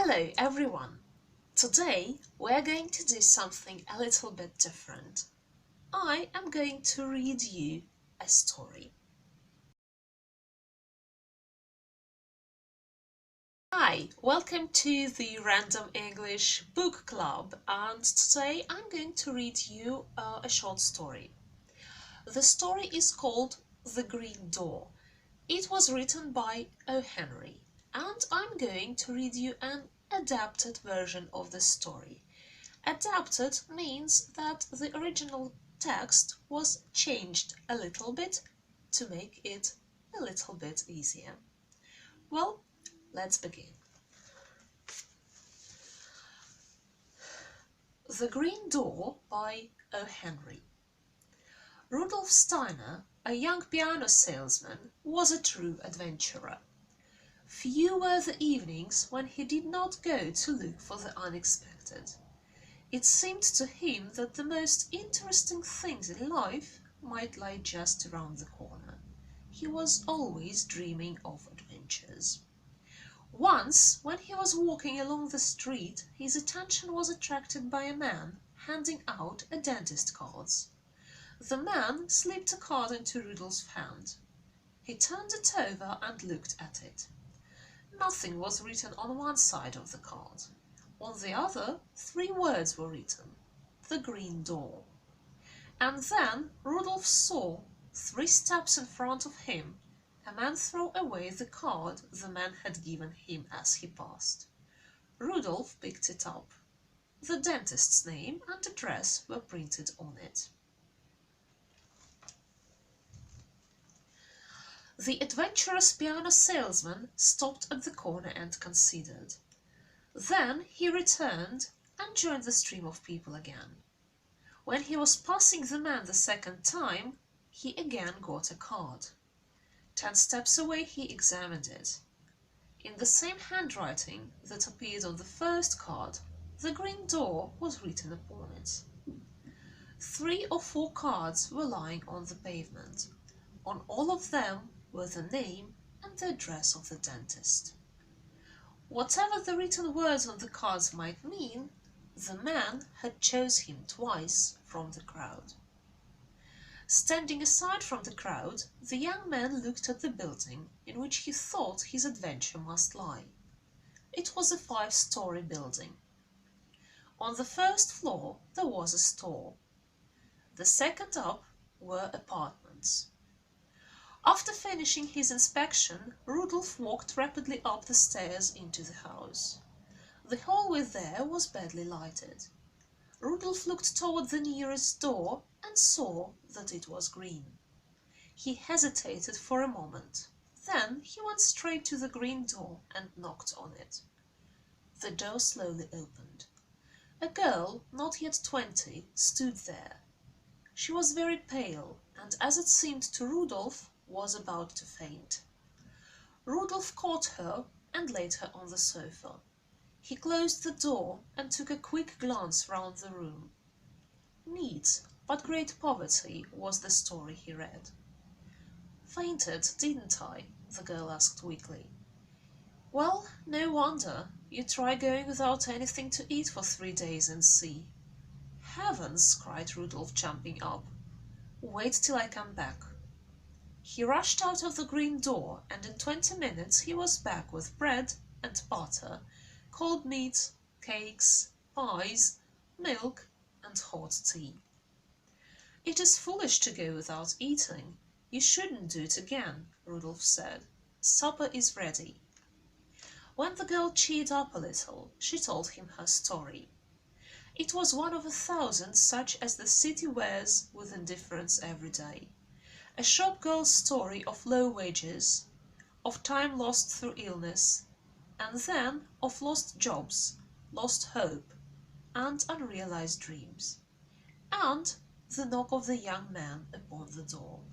Hello everyone! Today we're going to do something a little bit different. I am going to read you a story. Hi, welcome to the Random English Book Club, and today I'm going to read you a short story. The story is called The Green Door. It was written by O. Henry, and I'm going to read you an adapted version of the story. Adapted means that the original text was changed a little bit to make it a little bit easier. Well, let's begin. The Green Door by O. Henry. Rudolf Steiner, a young piano salesman, was a true adventurer. Few were the evenings when he did not go to look for the unexpected. It seemed to him that the most interesting things in life might lie just around the corner. He was always dreaming of adventures. Once, when he was walking along the street, his attention was attracted by a man handing out a dentist cards. The man slipped a card into Rudolph's hand. He turned it over and looked at it. Nothing was written on one side of the card. On the other, 3 words were written: The Green Door. And then Rudolph saw, 3 steps in front of him, a man throw away the card the man had given him as he passed. Rudolph picked it up. The dentist's name and address were printed on it. The adventurous piano salesman stopped at the corner and considered. Then he returned and joined the stream of people again. When he was passing the man the second time, he again got a card. 10 steps away he examined it. In the same handwriting that appeared on the first card, The Green Door was written upon it. 3 or 4 cards were lying on the pavement. On all of them were the name and the address of the dentist. Whatever the written words on the cards might mean, the man had chose him twice from the crowd. Standing aside from the crowd, the young man looked at the building in which he thought his adventure must lie. It was a 5-story building. On the first floor there was a store. The second up were apartments. After finishing his inspection, Rudolph walked rapidly up the stairs into the house. The hallway there was badly lighted. Rudolph looked toward the nearest door and saw that it was green. He hesitated for a moment. Then he went straight to the green door and knocked on it. The door slowly opened. A girl, not yet 20, stood there. She was very pale, and as it seemed to Rudolph, was about to faint. Rudolph caught her and laid her on the sofa. He closed the door and took a quick glance round the room. Neat but great poverty was the story he read. "Fainted, didn't I?" the girl asked weakly. "Well, no wonder. You try going without anything to eat for 3 days and see." "Heavens!" cried Rudolph, jumping up. "Wait till I come back." He rushed out of the green door, and in 20 minutes he was back with bread and butter, cold meat, cakes, pies, milk, and hot tea. "It is foolish to go without eating. You shouldn't do it again," Rudolph said. "Supper is ready." When the girl cheered up a little, she told him her story. It was one of 1,000 such as the city wears with indifference every day. A shop girl's story of low wages, of time lost through illness, and then of lost jobs, lost hope, and unrealized dreams, and the knock of the young man upon the door.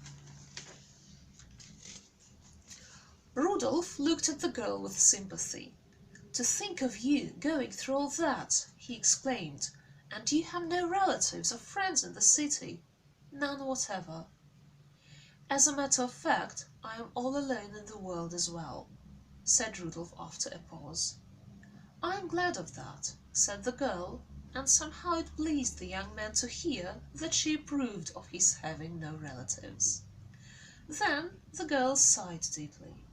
Rudolph looked at the girl with sympathy. "To think of you going through all that!" he exclaimed. "And you have no relatives or friends in the city?" "None whatever." "As a matter of fact, I am all alone in the world as well," said Rudolph after a pause. "I'm glad of that," said the girl, and somehow it pleased the young man to hear that she approved of his having no relatives. Then the girl sighed deeply.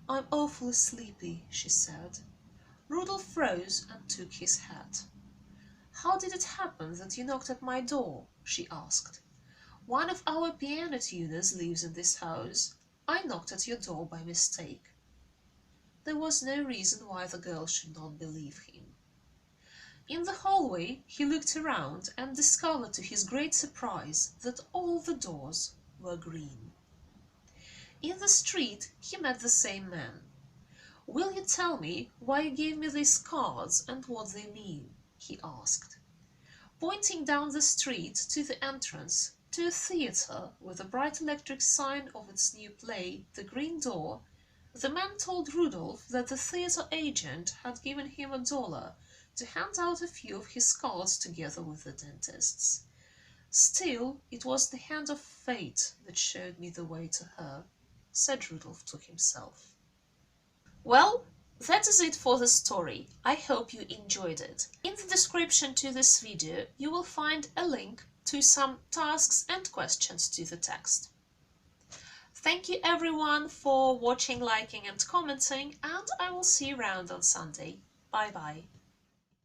"I'm awfully sleepy," she said. Rudolph rose and took his hat. "How did it happen that you knocked at my door?" she asked. "One of our piano tuners lives in this house. I knocked at your door by mistake." There was no reason why the girl should not believe him. In the hallway he looked around and discovered to his great surprise that all the doors were green. In the street he met the same man. "Will you tell me why you gave me these cards and what they mean?" he asked. Pointing down the street to the entrance to a theatre with a bright electric sign of its new play, The Green Door, the man told Rudolph that the theatre agent had given him $1 to hand out a few of his cards together with the dentist's. "Still, it was the hand of fate that showed me the way to her," said Rudolph to himself. Well, that is it for the story. I hope you enjoyed it. In the description to this video, you will find a link to some tasks and questions to the text. Thank you everyone for watching, liking and commenting, and I will see you around on Sunday. Bye bye.